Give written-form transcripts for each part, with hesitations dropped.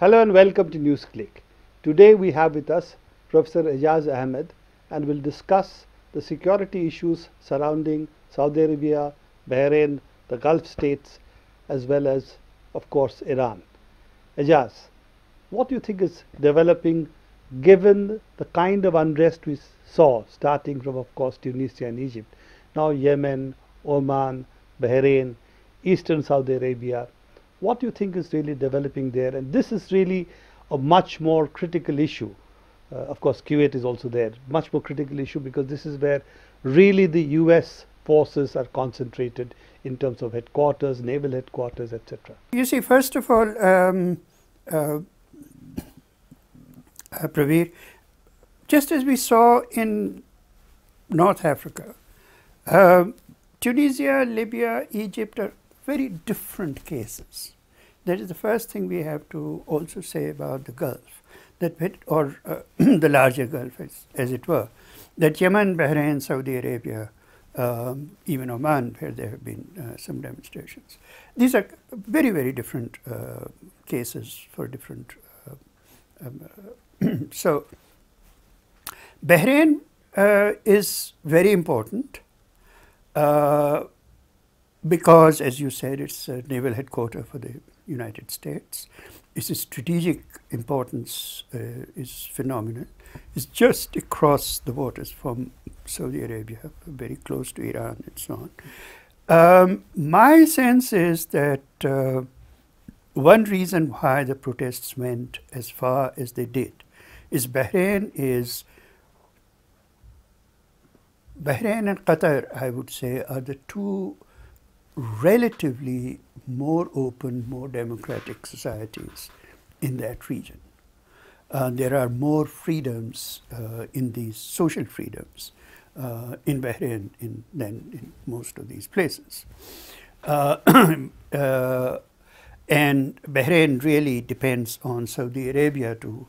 Hello and welcome to NewsClick. Today we have with us Professor Aijaz Ahmad and will discuss the security issues surrounding Saudi Arabia, Bahrain, the Gulf states, as well as, of course, Iran. Aijaz, what do you think is developing given the kind of unrest we saw starting from, of course, Tunisia and Egypt, now Yemen, Oman, Bahrain, Eastern Saudi Arabia? What do you think is really developing there? And this is really a much more critical issue. Of course, Kuwait is also there. Much more critical issue because this is where really the US forces are concentrated in terms of headquarters, naval headquarters, etc. You see, first of all, Pravir, just as we saw in North Africa, Tunisia, Libya, Egypt are very different cases. That is the first thing we have to also say about the Gulf, that the larger Gulf, as it were, that Yemen, Bahrain, Saudi Arabia, even Oman, where there have been some demonstrations. These are very, very different cases for different. So, Bahrain is very important. Because, as you said, it's a naval headquarters for the United States. Its strategic importance is phenomenal. It's just across the waters from Saudi Arabia, very close to Iran and so on. My sense is that one reason why the protests went as far as they did is Bahrain and Qatar, I would say, are the two relatively more open, more democratic societies in that region. There are more freedoms in these social freedoms in Bahrain than in most of these places. And Bahrain really depends on Saudi Arabia to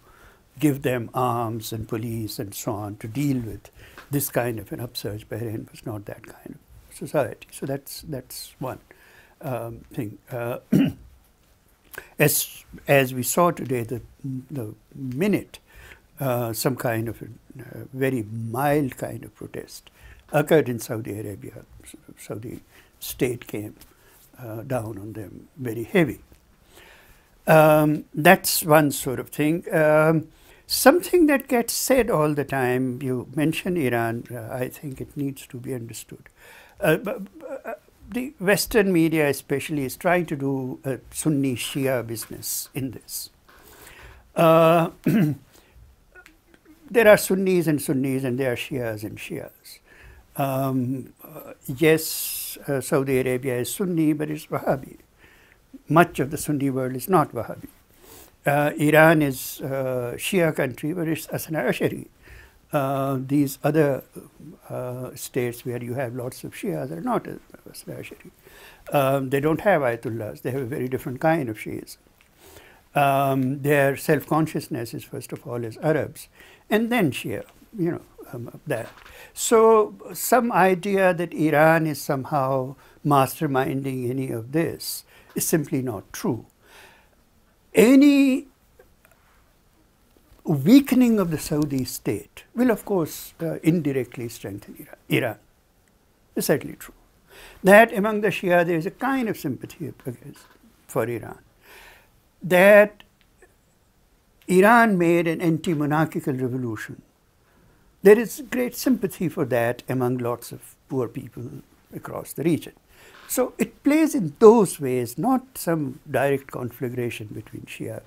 give them arms and police and so on to deal with this kind of an upsurge. Bahrain was not that kind of society. So that's one thing. As we saw today, the minute some kind of a very mild kind of protest occurred in Saudi Arabia, Saudi state came down on them very heavy. That's one sort of thing. Something that gets said all the time, you mention Iran, I think it needs to be understood. The Western media especially is trying to do a Sunni Shia business in this. There are Sunnis and there are Shias and Shias. Yes, Saudi Arabia is Sunni, but it's Wahhabi. Much of the Sunni world is not Wahhabi. Iran is a Shia country, but it's Hasna Ashari. These other states where you have lots of Shias are not Hasna Ashari. They don't have Ayatollahs. They have a very different kind of Shias. Their self-consciousness is first of all as Arabs, and then Shia, that. So some idea that Iran is somehow masterminding any of this is simply not true. Any weakening of the Saudi state will, of course, indirectly strengthen Iran. It's certainly true. That among the Shia there is a kind of sympathy for Iran. That Iran made an anti-monarchical revolution. There is great sympathy for that among lots of poor people across the region. So it plays in those ways, not some direct conflagration between Shia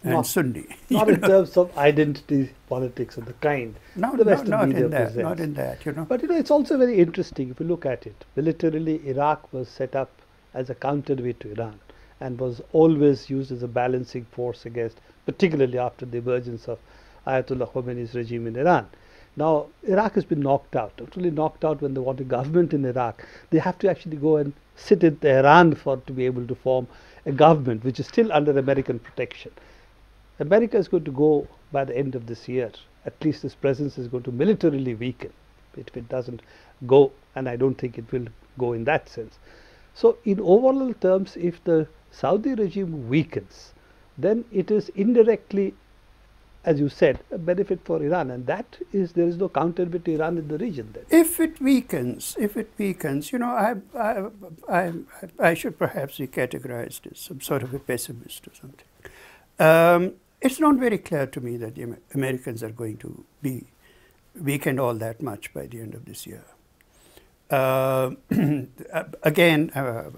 and Sunni. Not in terms of identity politics of the kind. Not in that. But it's also very interesting if you look at it. Militarily, Iraq was set up as a counterweight to Iran and was always used as a balancing force against, particularly after the emergence of Ayatollah Khomeini's regime in Iran. Now, Iraq has been knocked out, totally knocked out. When they want a government in Iraq, they have to actually go and sit in Tehran to be able to form a government which is still under American protection. America is going to go by the end of this year. At least its presence is going to militarily weaken if it doesn't go, and I don't think it will go in that sense. So in overall terms, if the Saudi regime weakens, then it is indirectly, as you said, a benefit for Iran, and that is, there is no counterweight to Iran in the region then. If it weakens, you know, I should perhaps be categorized as some sort of a pessimist or something. It's not very clear to me that the Americans are going to be weakened all that much by the end of this year. Again,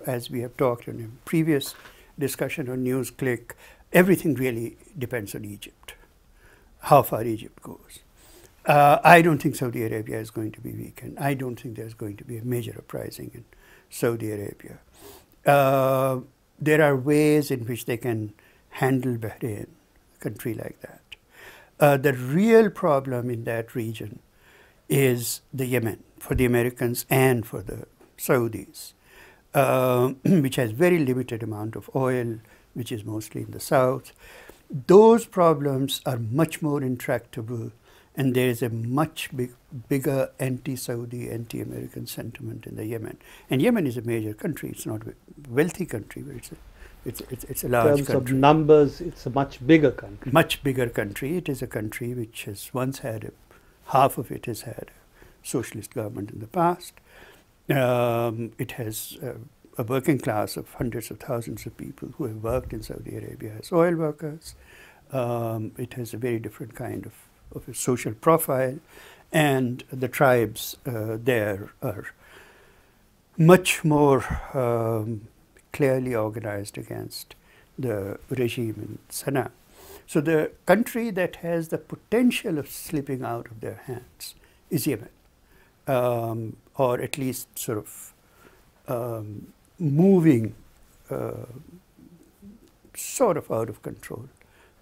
as we have talked in a previous discussion on NewsClick, everything really depends on Egypt, how far Egypt goes. I don't think Saudi Arabia is going to be weakened. I don't think there's going to be a major uprising in Saudi Arabia. There are ways in which they can handle Bahrain, a country like that. The real problem in that region is the Yemen, for the Americans and for the Saudis, which has very limited amount of oil, which is mostly in the south. Those problems are much more intractable, and there is a much bigger anti-Saudi, anti-American sentiment in the Yemen. And Yemen is a major country. It's not a wealthy country, but it's a large country. In terms of numbers, it's a much bigger country. Much bigger country. It is a country which has once had half of it has had a socialist government in the past. It has a working class of hundreds of thousands of people who have worked in Saudi Arabia as oil workers. It has a very different kind of a social profile, and the tribes there are much more clearly organized against the regime in Sana'a. So the country that has the potential of slipping out of their hands is Yemen, or at least sort of moving sort of out of control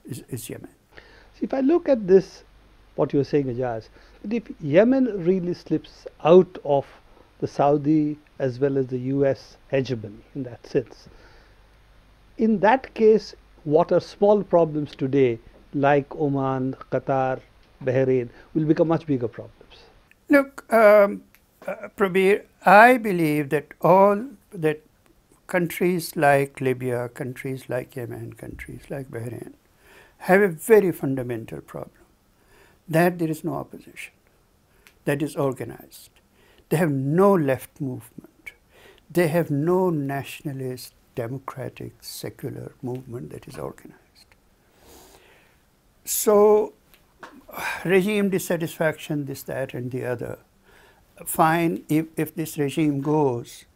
is Yemen. See, if I look at this, what you were saying, Aijaz, that if Yemen really slips out of the Saudi as well as the US hegemony in that sense, in that case, what are small problems today, like Oman, Qatar, Bahrain, will become much bigger problems? Look, Prabir, I believe that countries like Libya, countries like Yemen, countries like Bahrain have a very fundamental problem, that there is no opposition, that is organized. They have no left movement. They have no nationalist, democratic, secular movement that is organized. So, regime dissatisfaction, this, that, and the other. Fine, if this regime goes,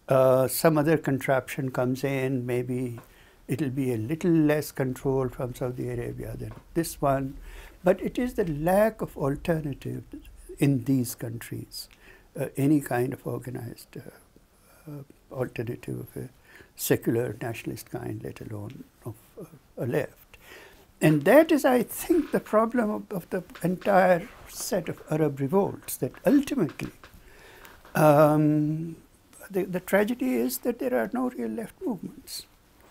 some other contraption comes in, maybe it'll be a little less control from Saudi Arabia than this one. But it is the lack of alternative in these countries, any kind of organized alternative of a secular nationalist kind, let alone of a left. And that is, I think, the problem of the entire set of Arab revolts, that ultimately the tragedy is that there are no real left movements.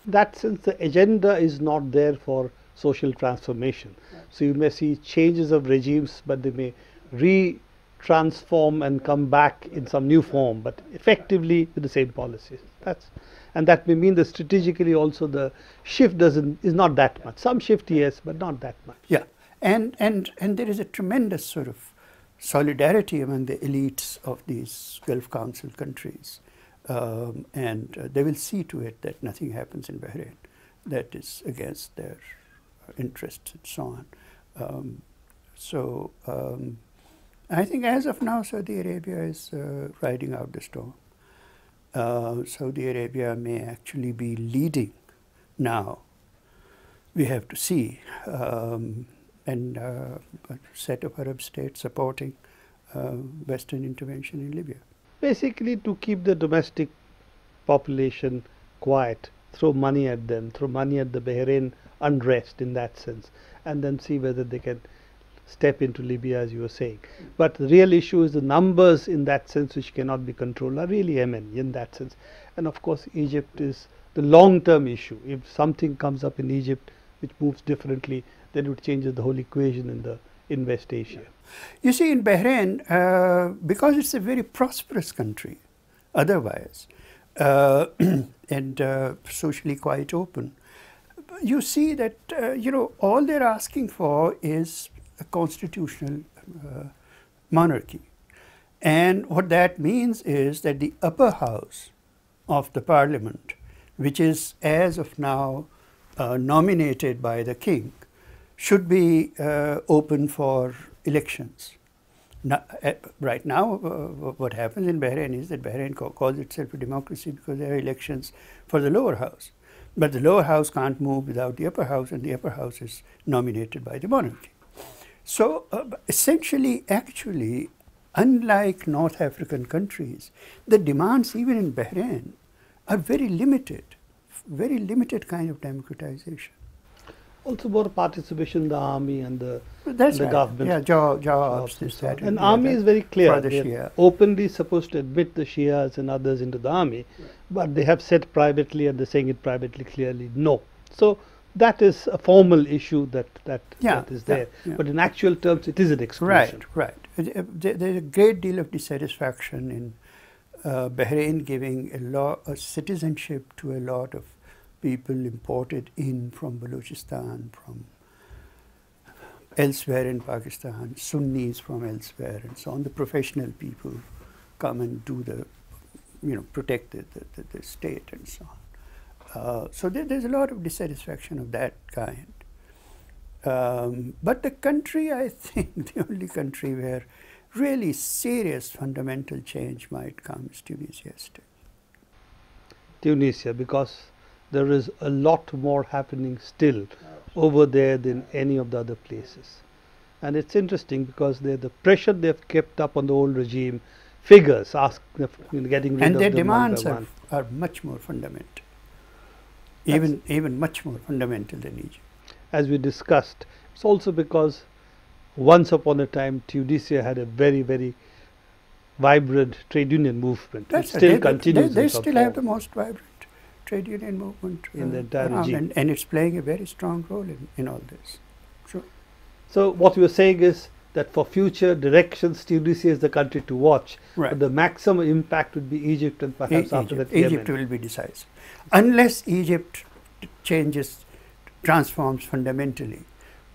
In that sense, the agenda is not there for social transformation. So you may see changes of regimes, but they may re-transform and come back in some new form, but effectively with the same policies. And that may mean that strategically also the shift is not that much. Some shift, yes, but not that much. Yeah, and there is a tremendous sort of solidarity among the elites of these Gulf Council countries, and they will see to it that nothing happens in Bahrain that is against their interests and so on. I think as of now, Saudi Arabia is riding out the storm. Saudi Arabia may actually be leading now. We have to see. And a set of Arab states supporting Western intervention in Libya. Basically, to keep the domestic population quiet, throw money at them, throw money at the Bahrain unrest in that sense, and then see whether they can step into Libya, as you were saying. But the real issue is the numbers in that sense, which cannot be controlled, are really Yemen in that sense. And of course, Egypt is the long-term issue. If something comes up in Egypt which moves differently, then it changes the whole equation in West Asia. You see, in Bahrain, because it's a very prosperous country otherwise, and socially quite open, you see that, all they're asking for is a constitutional monarchy. And what that means is that the upper house of the parliament, which is as of now nominated by the king, should be open for elections. Now, right now, what happens in Bahrain is that Bahrain calls itself a democracy because there are elections for the lower house. But the lower house can't move without the upper house, and the upper house is nominated by the monarchy. So essentially, actually, unlike North African countries, the demands even in Bahrain are very limited kind of democratization. Also more participation in the army and the That's right. government. Yeah, jobs, this, that. And army is very clear. For the They're Shia. openly supposed to admit the Shias and others into the army, but they have said privately, and they're saying it privately clearly, no. So that is a formal issue that is there. Yeah. But in actual terms, it is an exclusion. Right. There's a great deal of dissatisfaction in Bahrain giving a citizenship to a lot of people imported in from Balochistan, from elsewhere in Pakistan, Sunnis from elsewhere, and so on. The professional people come and do protect the state and so on. So there's a lot of dissatisfaction of that kind. But the country, I think, the only country where really serious fundamental change might come is Tunisia still. Tunisia, because there is a lot more happening still over there than any of the other places. And it's interesting because the pressure they've kept up on the old regime figures, getting rid of them. And their demands are much more fundamental, even much more fundamental than Egypt. As we discussed, it's also because once upon a time Tunisia had a very, very vibrant trade union movement. It still continues. They still have the most vibrant trade union movement in the entire regime. And it's playing a very strong role in all this. Sure. So what you were saying is that for future directions, Tunisia is the country to watch. Right. But the maximum impact would be Egypt, and perhaps after that Egypt will be decisive. Unless Egypt transforms fundamentally,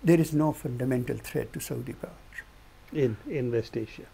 there is no fundamental threat to Saudi power. In West Asia.